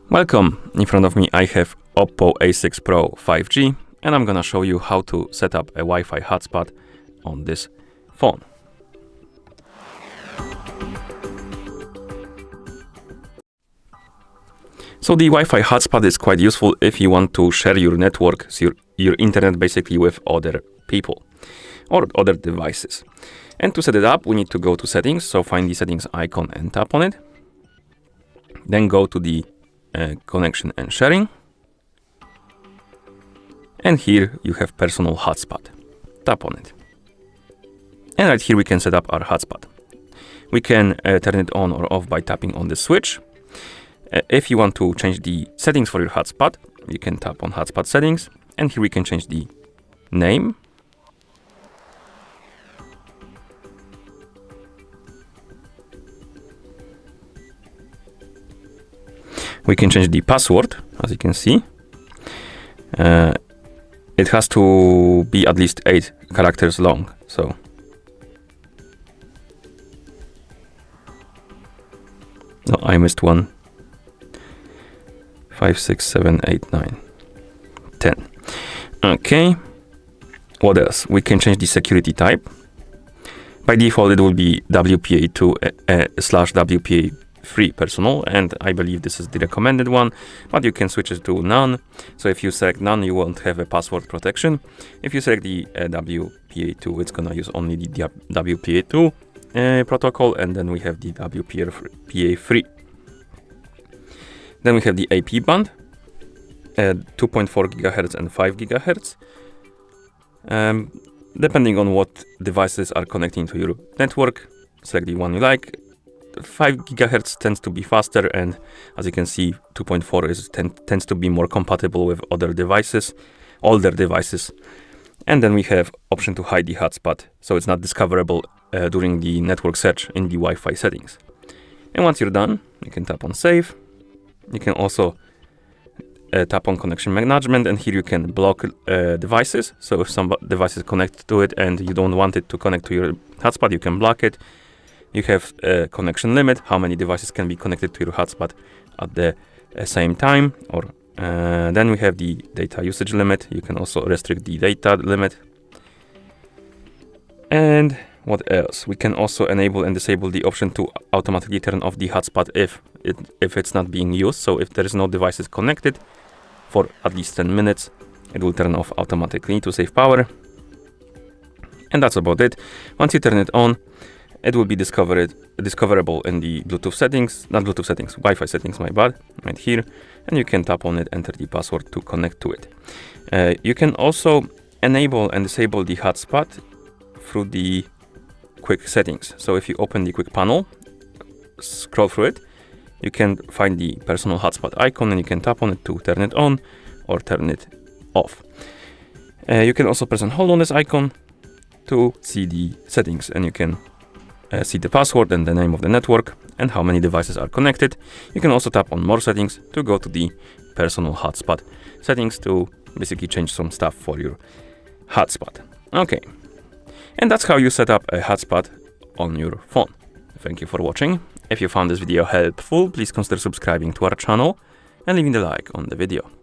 Welcome, in front of me I have OPPO A6 Pro 5G and I'm gonna show you how to set up a Wi-Fi hotspot on this phone. So the Wi-Fi hotspot is quite useful if you want to share your network, so your internet basically with other people or other devices. And to set it up, we need to go to settings, so find the settings icon and tap on it. Then go to the connection and sharing. And here you have personal hotspot. Tap on it. And right here we can set up our hotspot. We can turn it on or off by tapping on the switch. If you want to change the settings for your hotspot, you can tap on hotspot settings. And here we can change the name. We can change the password, as you can see. It has to be at least 8 characters long, so. No, I missed one. 5, 6, 7, 8, 9, 10. Okay. What else? We can change the security type. By default, it will be WPA2/WPA3 personal, and I believe this is the recommended one, but you can switch it to none. So if you select none, you won't have a password protection. If you select the WPA2, it's gonna use only the WPA2 protocol, and then we have the WPA3. Then we have the AP band at 2.4 GHz and 5 GHz. Depending on what devices are connecting to your network, select the one you like. 5 GHz tends to be faster, and as you can see, 2.4 tends to be more compatible with other devices, older devices. And then we have option to hide the hotspot, so it's not discoverable during the network search in the Wi-Fi settings. And once you're done, you can tap on save. You can also tap on connection management, and here you can block devices. So if some device is connected to it and you don't want it to connect to your hotspot, you can block it. You have a connection limit, how many devices can be connected to your hotspot at the same time. Or then we have the data usage limit. You can also restrict the data limit. And what else? We can also enable and disable the option to automatically turn off the hotspot if it's not being used. So if there is no devices connected for at least 10 minutes, it will turn off automatically to save power. And that's about it. Once you turn it on, it will be discoverable in the Bluetooth settings, not Bluetooth settings, Wi-Fi settings, my bad, right here. And you can tap on it, enter the password to connect to it. You can also enable and disable the hotspot through the quick settings. So if you open the quick panel, scroll through it, you can find the personal hotspot icon and you can tap on it to turn it on or turn it off. You can also press and hold on this icon to see the settings, and you can see the password and the name of the network and how many devices are connected. You can also tap on more settings to go to the personal hotspot settings to basically change some stuff for your hotspot. Okay, and that's how you set up a hotspot on your phone. Thank you for watching. If you found this video helpful, please consider subscribing to our channel and leaving a like on the video.